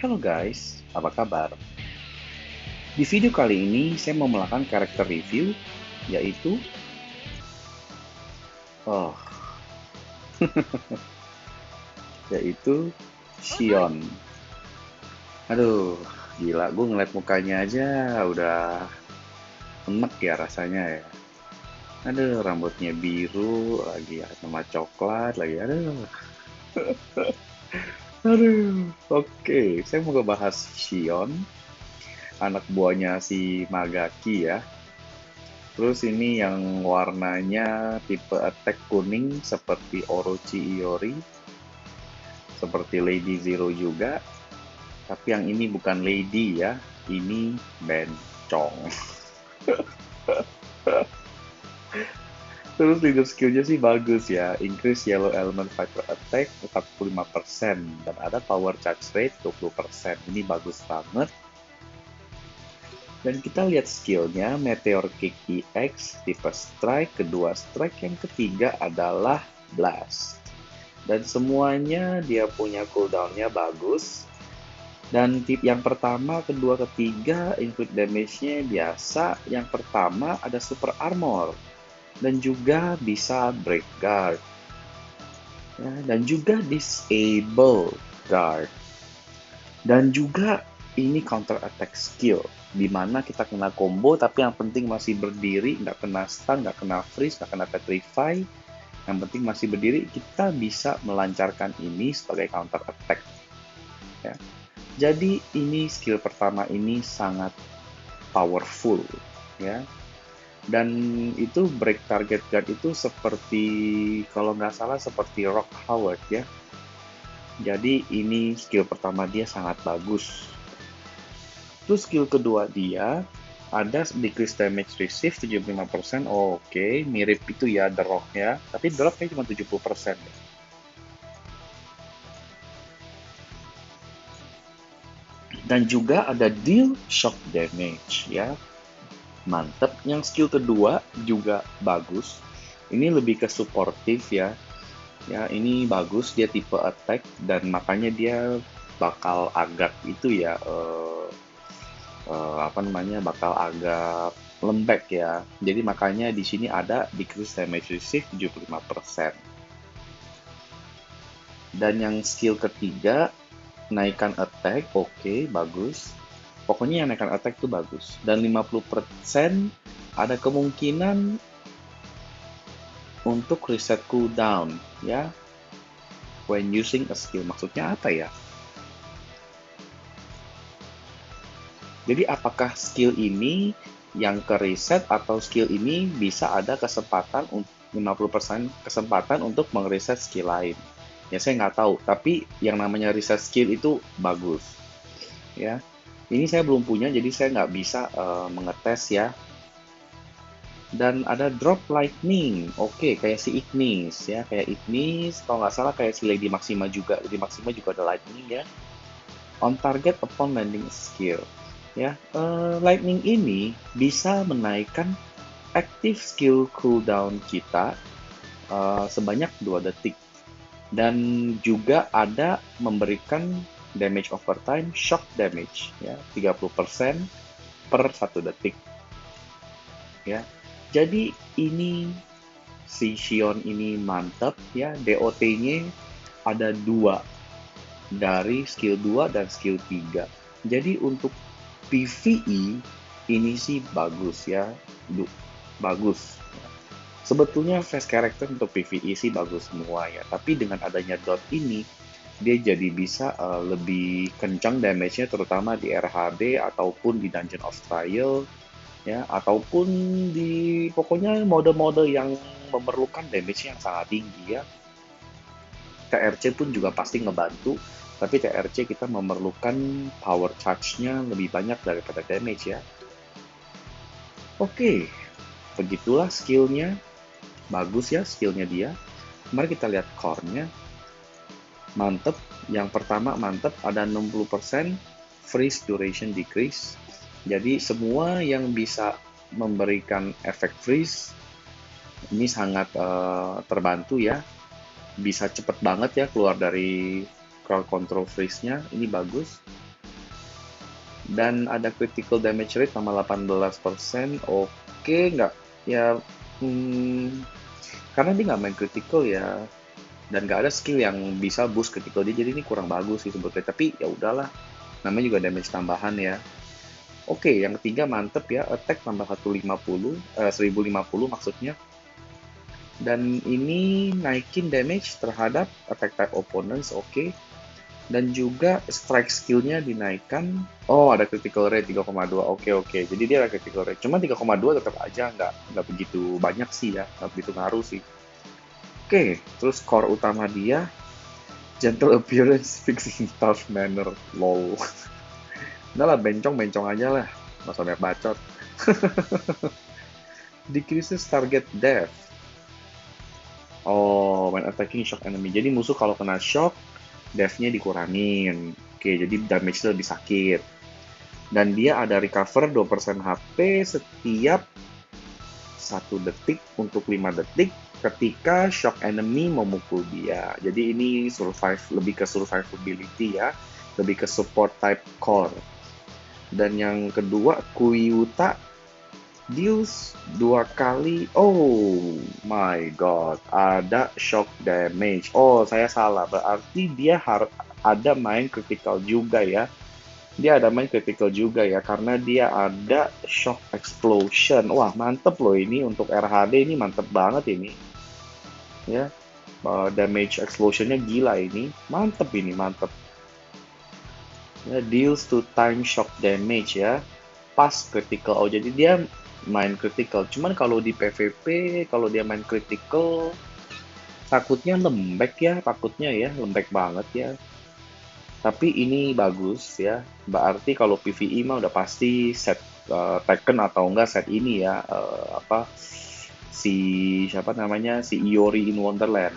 Halo guys, apa kabar? Di video kali ini saya mau melakukan karakter review, yaitu oh, yaitu Xion. Aduh, gila, gue ngeliat mukanya aja udah enek ya rasanya ya. Aduh, rambutnya biru, lagi sama coklat, lagi aduh. Aduh, oke, saya mau ngebahas Xion, anak buahnya si Magaki ya. Terus ini yang warnanya tipe attack kuning seperti Orochi Iori, seperti Lady Zero juga. Tapi yang ini bukan Lady ya, ini bencong. Terus leader skillnya sih bagus ya, increase yellow element fighter attack 45% dan ada power charge rate 20%. Ini bagus banget. Dan kita lihat skillnya, Meteor Kick EX, tipe strike, kedua strike, yang ketiga adalah blast. Dan semuanya dia punya cooldownnya bagus. Dan tip yang pertama, kedua, ketiga, inflict damage-nya biasa. Yang pertama ada super armor. Dan juga bisa break guard. Ya, dan juga disable guard. Dan juga ini counter attack skill, di mana kita kena combo tapi yang penting masih berdiri, nggak kena stun, nggak kena freeze, nggak kena petrify. Yang penting masih berdiri, kita bisa melancarkan ini sebagai counter attack. Ya. Jadi ini skill pertama ini sangat powerful, ya. Dan itu break target guard itu seperti, kalau nggak salah seperti Rock Howard ya. Jadi ini skill pertama dia sangat bagus. Terus skill kedua dia ada decrease damage receive 75%. Oh, oke, mirip itu ya The Rock ya. Tapi The Rock cuma 70%. Dan juga ada deal shock damage ya. Mantep. Yang skill kedua juga bagus. Ini lebih ke supportive ya. Ya, ini bagus, dia tipe attack dan makanya dia bakal agak itu ya, apa namanya, bakal agak lembek ya. Jadi makanya di sini ada decrease damage receive 75%. Dan yang skill ketiga, naikkan attack, oke, bagus. Pokoknya yang naikkan attack itu bagus. Dan 50% ada kemungkinan untuk reset cooldown ya when using a skill. Maksudnya apa ya? Jadi apakah skill ini yang ke reset atau skill ini bisa ada kesempatan 50% kesempatan untuk mengreset skill lain. Ya saya nggak tahu, tapi yang namanya reset skill itu bagus. Ya, ini saya belum punya, jadi saya nggak bisa mengetes ya. Dan ada drop lightning, oke, kayak si Ignis ya, kayak Ignis, kalau nggak salah kayak si Lady Maxima juga. Lady Maxima juga ada lightning ya. On target upon landing skill. Ya, lightning ini bisa menaikkan active skill cooldown kita sebanyak 2 detik. Dan juga ada memberikan damage overtime shock damage ya, 30% per 1 detik. Ya. Jadi ini si Xion ini mantap ya, DOT-nya ada 2 dari skill 2 dan skill 3. Jadi untuk PvE ini sih bagus ya, bagus. Sebetulnya face character untuk PvE sih bagus semua ya, tapi dengan adanya dot ini dia jadi bisa lebih kencang damage-nya, terutama di RHD ataupun di Dungeon of Trial ya, ataupun di pokoknya mode-mode yang memerlukan damage yang sangat tinggi ya. TRC pun juga pasti ngebantu, tapi TRC kita memerlukan power charge-nya lebih banyak daripada damage ya. Oke, begitulah skillnya. Bagus ya skillnya dia. Mari kita lihat core-nya. Mantep. Yang pertama mantep, ada 60% freeze duration decrease. Jadi semua yang bisa memberikan efek freeze ini sangat terbantu ya. Bisa cepet banget ya keluar dari crowd control freeze-nya. Ini bagus. Dan ada critical damage rate tambah 18%. Oke, nggak ya, hmm, karena dia nggak main critical ya, dan nggak ada skill yang bisa boost critical dia, jadi ini kurang bagus sih sebetulnya. Tapi ya udahlah, namanya juga damage tambahan ya. Oke, yang ketiga mantep ya, attack tambah 150, 1050 maksudnya. Dan ini naikin damage terhadap attack type opponents, oke. Dan juga strike skillnya dinaikkan. Oh, ada critical rate 3,2. Oke, oke. Jadi dia ada critical rate. Cuma 3,2 tetap aja nggak begitu banyak sih ya, nggak begitu ngaruh sih. Oke, terus core utama dia gentle appearance, fixing tough manner, lol. Udah lah, bencong-bencong aja lah. Nggak usah banyak bacot. Decreases target death. Oh, when attacking shock enemy. Jadi musuh kalau kena shock, death-nya dikurangin. Oke, jadi damage-nya lebih sakit. Dan dia ada recover 2% HP setiap 1 detik untuk 5 detik ketika shock enemy memukul dia. Jadi ini lebih ke survivability ya, lebih ke support type core. Dan yang kedua, Kuyuta deals 2 kali. Oh my god, ada shock damage. Oh, saya salah. Berarti dia harus ada main critical juga ya. Dia ada main critical juga ya, karena dia ada shock explosion. Wah, mantep loh ini untuk RHD, ini mantep banget ini. Ya, damage explosionnya gila ini. Mantep ini, mantep. Ya, deals to time shock damage ya. Pas critical. Oh, jadi dia main critical. Cuman kalau di PvP, kalau dia main critical, takutnya lembek ya, takutnya ya, lembek banget ya. Tapi ini bagus ya. Berarti kalau PvE mah udah pasti set Tekken atau enggak set ini ya, apa si siapa namanya, si Iori in Wonderland.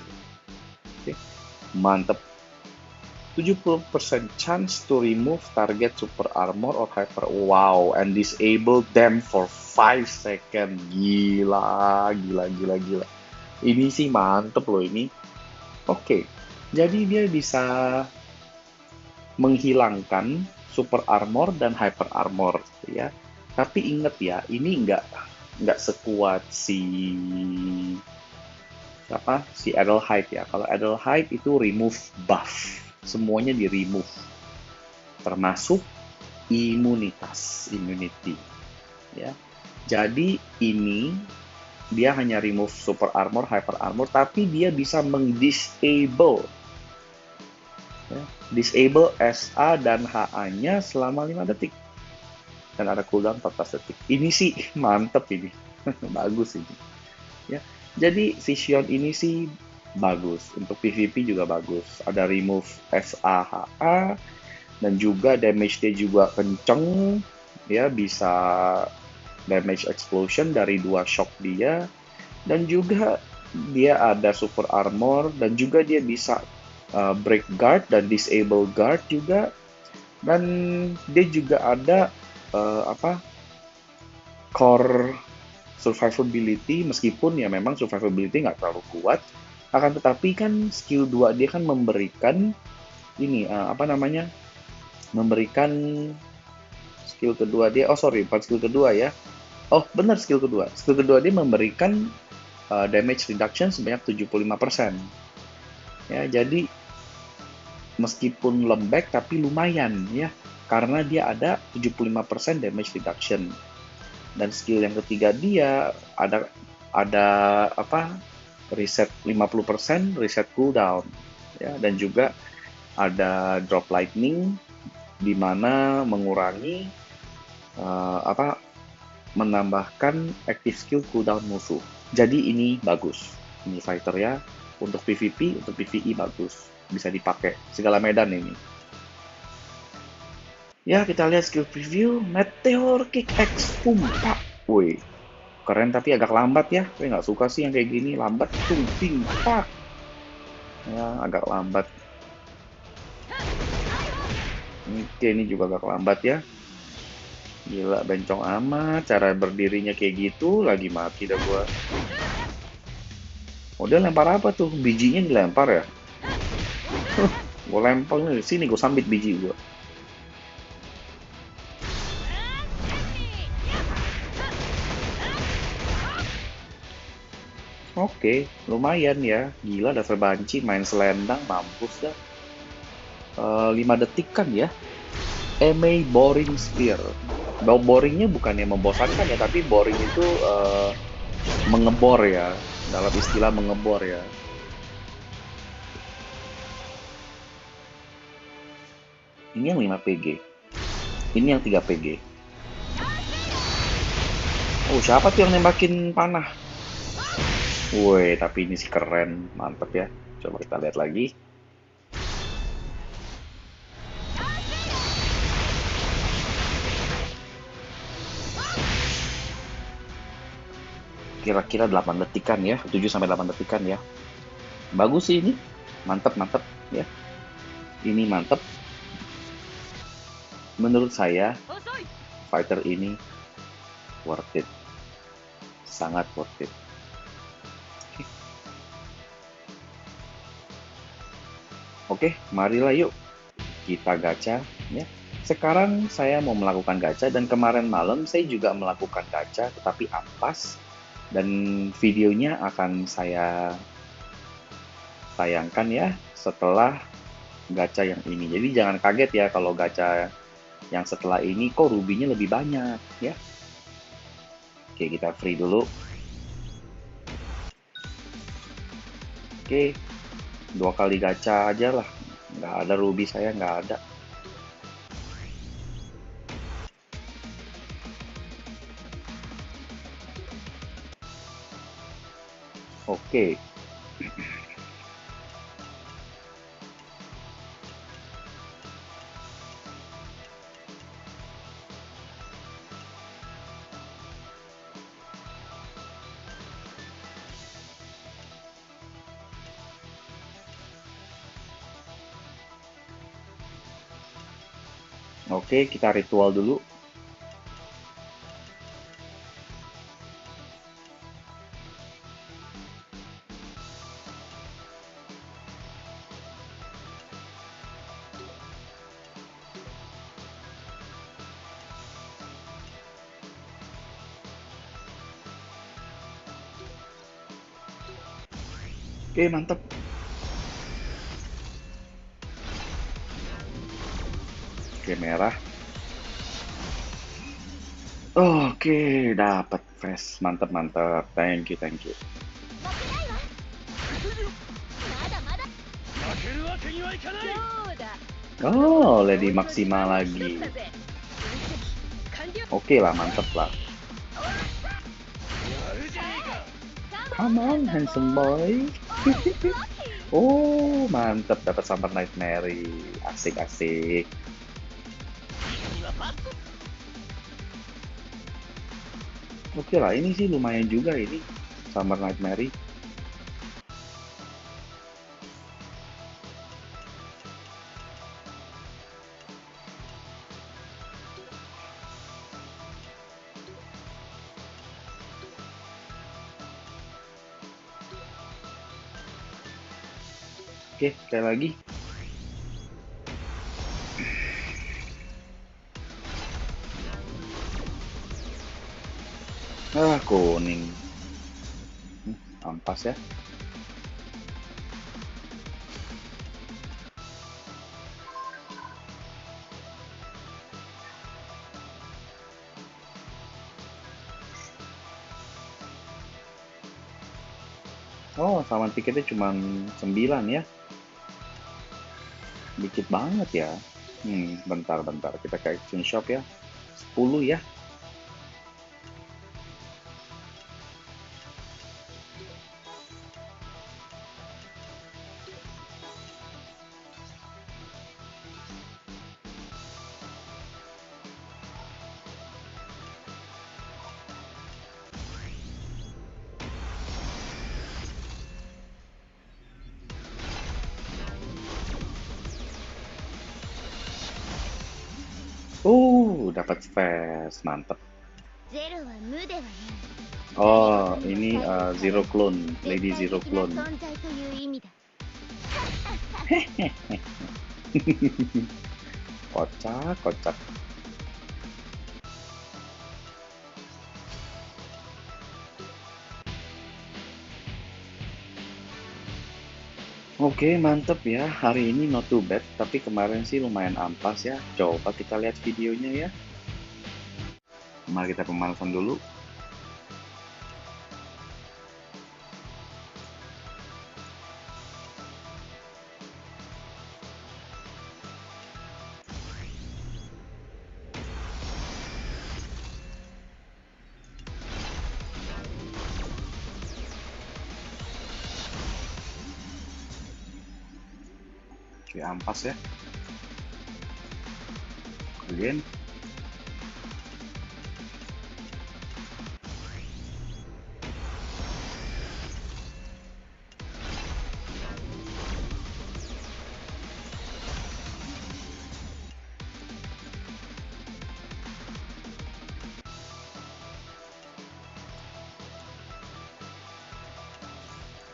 Oke, mantep. 70% chance to remove target super armor or hyper, wow, and disable them for 5 second. Gila, gila, gila, gila. Ini sih mantep loh ini. Oke, jadi dia bisa menghilangkan super armor dan hyper armor ya. Tapi inget ya, ini nggak sekuat si Adelheid ya. Kalau Adelheid itu remove buff, semuanya di remove, termasuk immunity ya. Jadi ini dia hanya remove super armor, hyper armor, tapi dia bisa mengdisable ya, disable SA dan HA-nya selama 5 detik. Dan ada cooldown 14 detik. Ini sih mantep ini. Bagus ini. Ya. Jadi si Xion ini sih bagus. Untuk PvP juga bagus. Ada remove SAHA dan juga damage dia juga kenceng. Ya, bisa damage explosion dari 2 shock dia. Dan juga dia ada super armor dan juga dia bisa break guard dan disable guard juga. Dan dia juga ada core survivability, meskipun ya memang survivability nggak terlalu kuat, akan tetapi kan skill 2 dia kan memberikan ini memberikan skill kedua dia, oh sorry, bukan skill kedua ya, oh benar, skill kedua dia memberikan damage reduction sebanyak 75% ya. Jadi meskipun lembek tapi lumayan ya, karena dia ada 75% damage reduction. Dan skill yang ketiga dia ada reset 50% reset cooldown ya, dan juga ada drop lightning di mana mengurangi menambahkan active skill cooldown musuh. Jadi ini bagus ini fighter ya, untuk PvP, untuk PvE bagus, bisa dipakai segala medan ini. Ya, kita lihat skill preview. Meteor Kick X Pumpa. Woi, keren tapi agak lambat ya. Gue nggak suka sih yang kayak gini. Lambat, tumping, pak. Ya, agak lambat. Oke, ini juga agak lambat ya. Gila, bencong amat. Cara berdirinya kayak gitu, lagi mati dah gua. Oh, dia lempar apa tuh? Bijinya dilempar ya? Gue lempar nih, sini gue sambit biji gua. Oke, lumayan ya. Gila, dasar banci main selendang, mampus dah. 5 detik kan ya. MA Boring Spear. Boringnya bukannya membosankan ya, tapi boring itu mengebor ya. Dalam istilah mengebor ya. Ini yang 5 PG. Ini yang 3 PG. Oh, siapa tuh yang nembakin panah? Woi, tapi ini sih keren. Mantep ya. Coba kita lihat lagi. Kira-kira 8 detikan ya. 7 sampai 8 detikan ya. Bagus sih ini. Mantep, mantep ya. Ini mantep. Menurut saya, fighter ini worth it. Sangat worth it. Oke, marilah yuk kita gacha ya. Sekarang saya mau melakukan gacha dan kemarin malam saya juga melakukan gacha tetapi ampas dan videonya akan saya tayangkan ya setelah gacha yang ini. Jadi jangan kaget ya kalau gacha yang setelah ini kok rubinya lebih banyak ya. Oke, kita free dulu. Oke, 2 kali gacha aja lah. Nggak ada ruby, saya nggak ada. Oke. Oke, kita ritual dulu. Oke, mantap. Oke, merah. Oke, dapat fresh. Mantap, mantap. Thank you, thank you. Oh, Lady Maxima lagi. Oke lah, mantap lah. Come on, handsome boy. Oh, mantap. Dapat Summer Nightmare. Asik, asik. Oke lah, ini sih lumayan juga ini. Summer Nightmare. Oke, sekali lagi. Ah, kuning. Ampas ya. Oh, sama tiketnya cuma 9 ya. Dikit banget ya. Bentar. Kita ke action shop ya. 10 ya. Dapat fast. Mantep. Oh, ini Zero Clone. Lady Zero Clone. Kocak, kocak. Oke, mantep ya. Hari ini not too bad, tapi kemarin sih lumayan ampas ya. Coba kita lihat videonya ya. Mari kita pemanasan dulu. Oke, ampas ya. Again.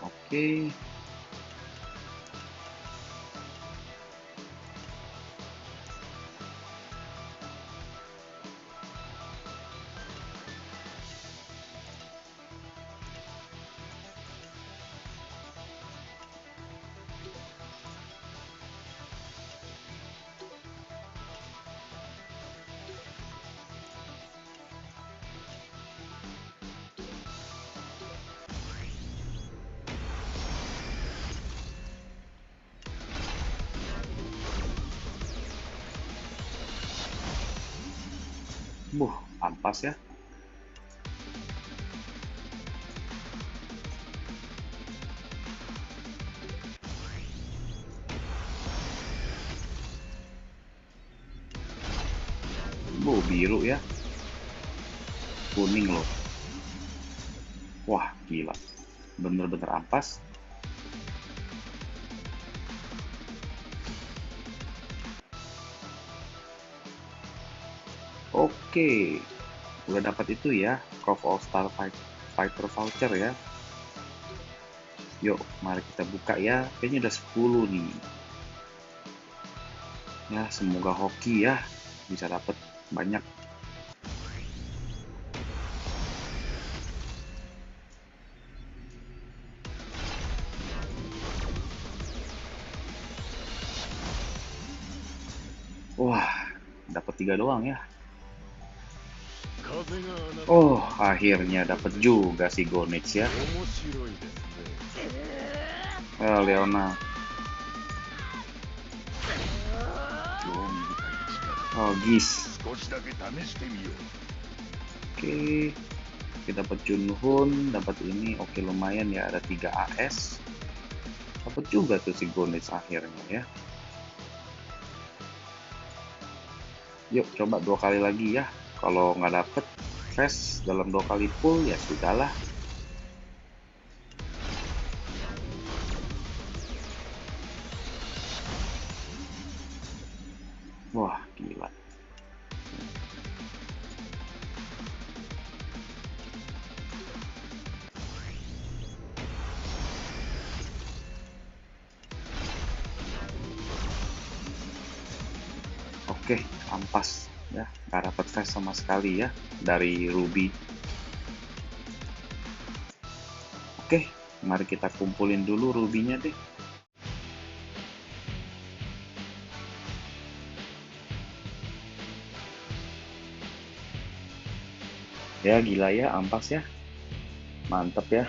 Oke. Ampas ya. Biru ya. Kuning loh. Wah, gila. Bener-bener ampas. Oke. Udah dapat itu ya. Cove All Star Fighter voucher ya. Yuk, mari kita buka ya. Kayaknya udah 10 nih. Ya, semoga hoki ya. Bisa dapat banyak. Wah, dapat 3 doang ya. Oh, akhirnya dapat juga si Gonix ya. Leona. Oh, Gis. Oke. Kita dapat Junhun, dapat ini. Oke, lumayan ya, ada 3 AS. Dapat juga tuh si Gonix akhirnya ya. Yuk, coba 2 kali lagi ya. Kalau nggak dapet fast dalam 2 kali pull, ya sudahlah. Wah, gila. Oke, ampas ya. Nggak dapet fast sama sekali ya dari Ruby. Oke, mari kita kumpulin dulu rubinya deh. Ya, gila ya, ampas ya. Mantep ya.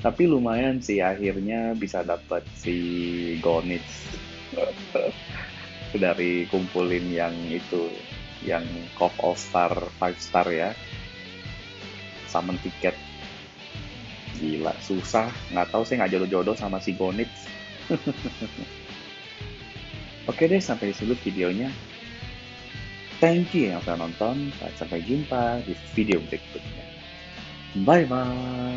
Tapi lumayan sih akhirnya bisa dapat si Gonits dari kumpulin yang itu, yang Cove All Star 5 star ya. Summon tiket. Gila, susah. Nggak tahu sih nggak jodoh-jodoh sama si Gonits. Oke deh, sampai di sini videonya. Thank you yang sudah nonton. Sampai jumpa di video berikutnya. Bye-bye.